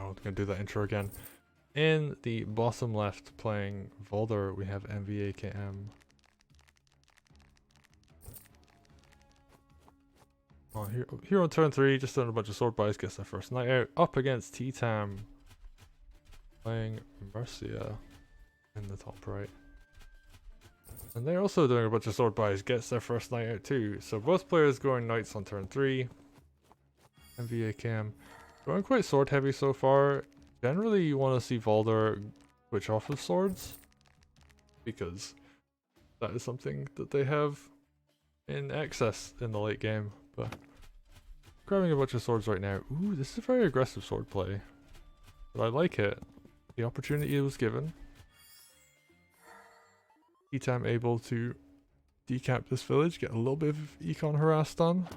I'm gonna do that intro again. In the bottom left, playing Valder, we have MVAKM. Oh, here on turn 3, just doing a bunch of sword buys, gets their first night out. Up against ttam, playing Mercia in the top right. And they're also doing a bunch of sword buys, gets their first night out too. So both players going knights on turn 3. MVAKM going quite sword heavy so far. Generally you want to see Valder switch off of swords, because that is something that they have in excess in the late game. But grabbing a bunch of swords right now. Ooh, this is a very aggressive sword play, but I like it. The opportunity was given. ttam able to decap this village, get a little bit of econ harass done.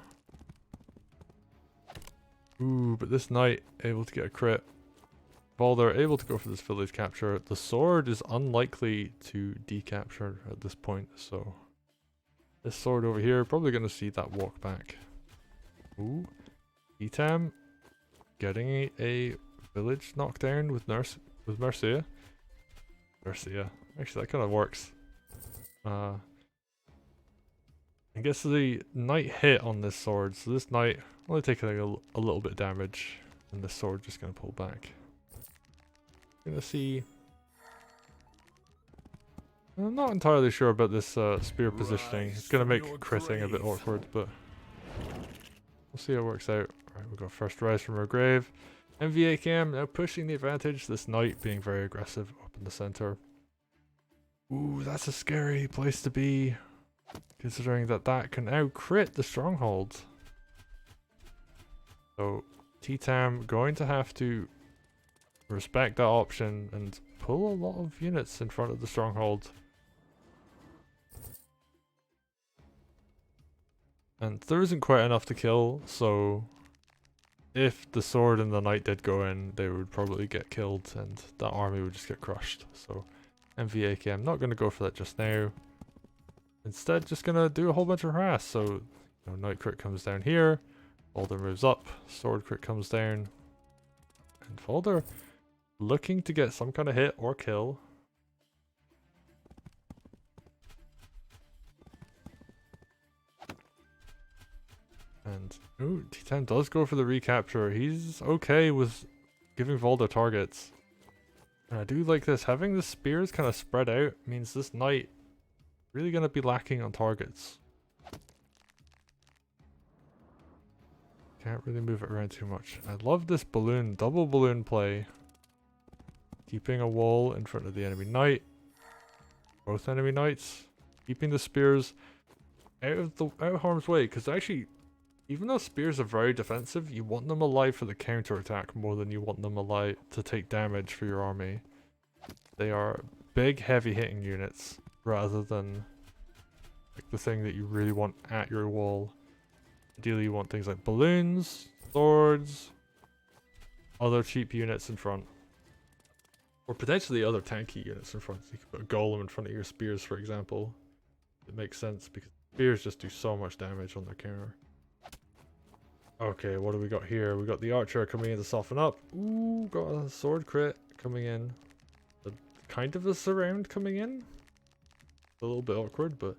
Ooh, but this knight able to get a crit. Valder able to go for this village capture. The sword is unlikely to decapture at this point, so this sword over here probably going to see that walk back. Ooh, ttam getting a village knockdown with Mercia. Mercia, actually that kind of works. I guess the knight hit on this sword, so this knight only taking a little bit of damage, and this sword just gonna pull back. Gonna see. I'm not entirely sure about this spear positioning. It's gonna make critting a bit awkward, but we'll see how it works out. Alright, we got first rise from our grave. MVAKM now pushing the advantage. This knight being very aggressive up in the center. Ooh, that's a scary place to be, considering that that can now crit the stronghold. So ttam going to have to respect that option and pull a lot of units in front of the stronghold. And there isn't quite enough to kill, so if the sword and the knight did go in, they would probably get killed and that army would just get crushed. So MVAKM not going to go for that just now. Instead, just going to do a whole bunch of harass. So, you know, knight crit comes down here, Valder moves up, sword crit comes down, and Valder looking to get some kind of hit or kill. And ooh, ttam does go for the recapture. He's okay with giving Valder targets. And I do like this. Having the spears kind of spread out means this knight really going to be lacking on targets. Can't really move it around too much. I love this balloon, double balloon play. Keeping a wall in front of the enemy knight. Both enemy knights. Keeping the spears out of harm's way, because actually, even though spears are very defensive, you want them alive for the counterattack more than you want them alive to take damage for your army. They are big, heavy hitting units rather than like the thing that you really want at your wall. Ideally, you want things like balloons, swords, other cheap units in front. Or potentially other tanky units in front. So you could put a golem in front of your spears, for example. It makes sense because spears just do so much damage on their counter. Okay, what do we got here? We got the archer coming in to soften up. Ooh, got a sword crit coming in. Kind of a surround coming in. A little bit awkward, but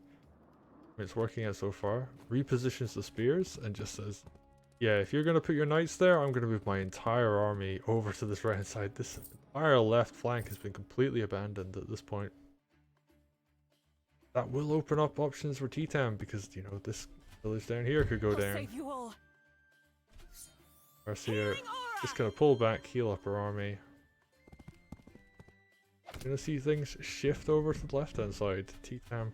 it's working out so far. Repositions the spears and just says, yeah, if you're going to put your knights there, I'm going to move my entire army over to this right hand side. This entire left flank has been completely abandoned at this point. That will open up options for ttam because, you know, this village down here could go down. Mercia just going to pull back, heal up her army. Gonna see things shift over to the left hand side. ttam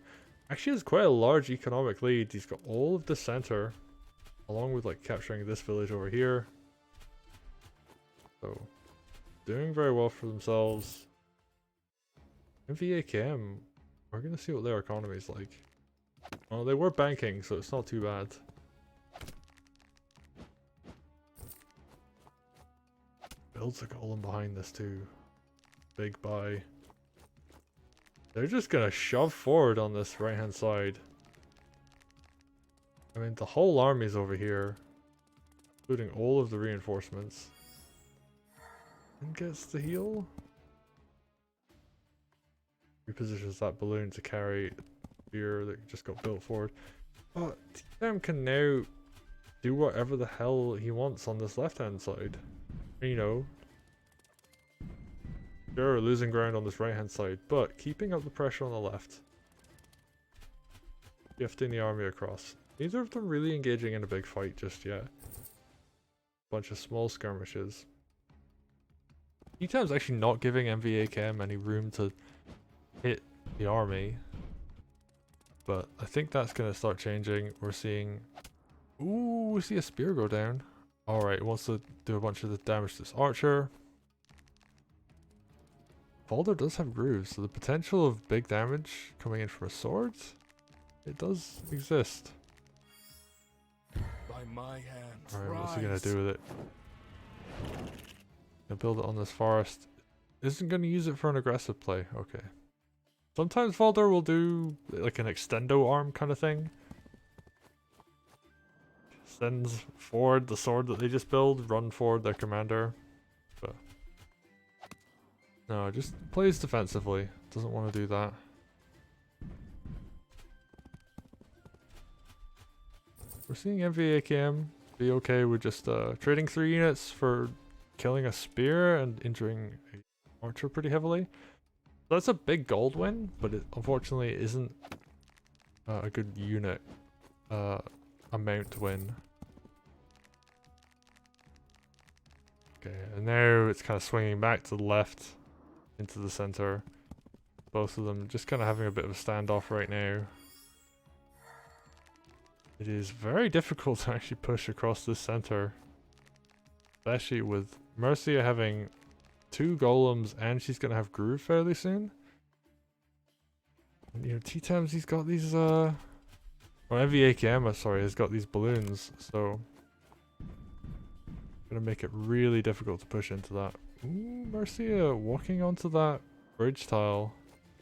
actually has quite a large economic lead. He's got all of the center, along with like capturing this village over here. So, doing very well for themselves. MVAKM, we're gonna see what their economy is like. Well, they were banking, so it's not too bad. Builds a golem behind this too. Big buy. They're just gonna shove forward on this right hand side. I mean, the whole army's over here, including all of the reinforcements. and gets the heal. Repositions that balloon to carry spear that just got built forward. But ttam can now do whatever the hell he wants on this left hand side. You know, sure, losing ground on this right hand side, but keeping up the pressure on the left. Shifting the army across. Neither of them really engaging in a big fight just yet. Bunch of small skirmishes. ttam's actually not giving MVAKM any room to hit the army. But I think that's going to start changing. We're seeing... Ooh, we see a spear go down. Alright, it wants to do a bunch of the damage to this archer. Valder does have grooves, so the potential of big damage coming in from a sword, it does exist. By my hand. Alright, what's he going to do with it? Gonna build it on this forest. Isn't going to use it for an aggressive play. Okay. Sometimes Valder will do like an extendo arm kind of thing. Sends forward the sword that they just build, run forward their commander. But no, just plays defensively. Doesn't want to do that. We're seeing MVAKM be okay with just trading 3 units for killing a spear and injuring an archer pretty heavily. So that's a big gold win, but it unfortunately isn't a good unit amount win. Okay, and now it's kind of swinging back to the left into the center. Both of them just kind of having a bit of a standoff right now. It is very difficult to actually push across this center, especially with Mercia having 2 golems and she's gonna have groove fairly soon. And, you know, ttam's he's got these or MVAKM, sorry, has got these balloons, so gonna make it really difficult to push into that. Ooh, Mercia walking onto that bridge tile,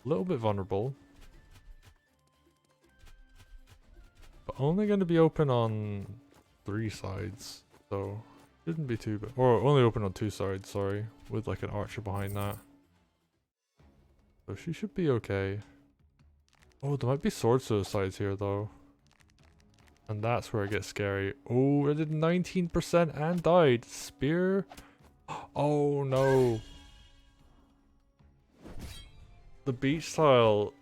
a little bit vulnerable, but only going to be open on 3 sides, so shouldn't be too bad. Or only open on 2 sides, sorry, with like an archer behind that. So she should be okay. Oh, there might be sword suicides here though. And that's where it gets scary. Oh, it did 19% and died. Spear. Oh no. The beach tile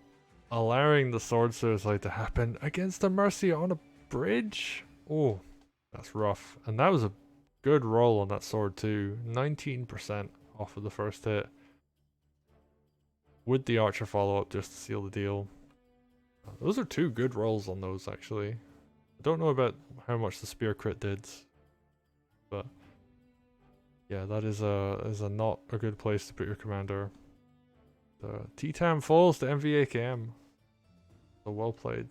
allowing the sword suicide to happen against the Mercia on a bridge. Oh, that's rough. And that was a good roll on that sword too. 19% off of the first hit. With the archer follow up just to seal the deal. Those are 2 good rolls on those actually. I don't know about how much the spear crit did, but yeah, that is a not a good place to put your commander. The ttam falls to MVAKM. So well played.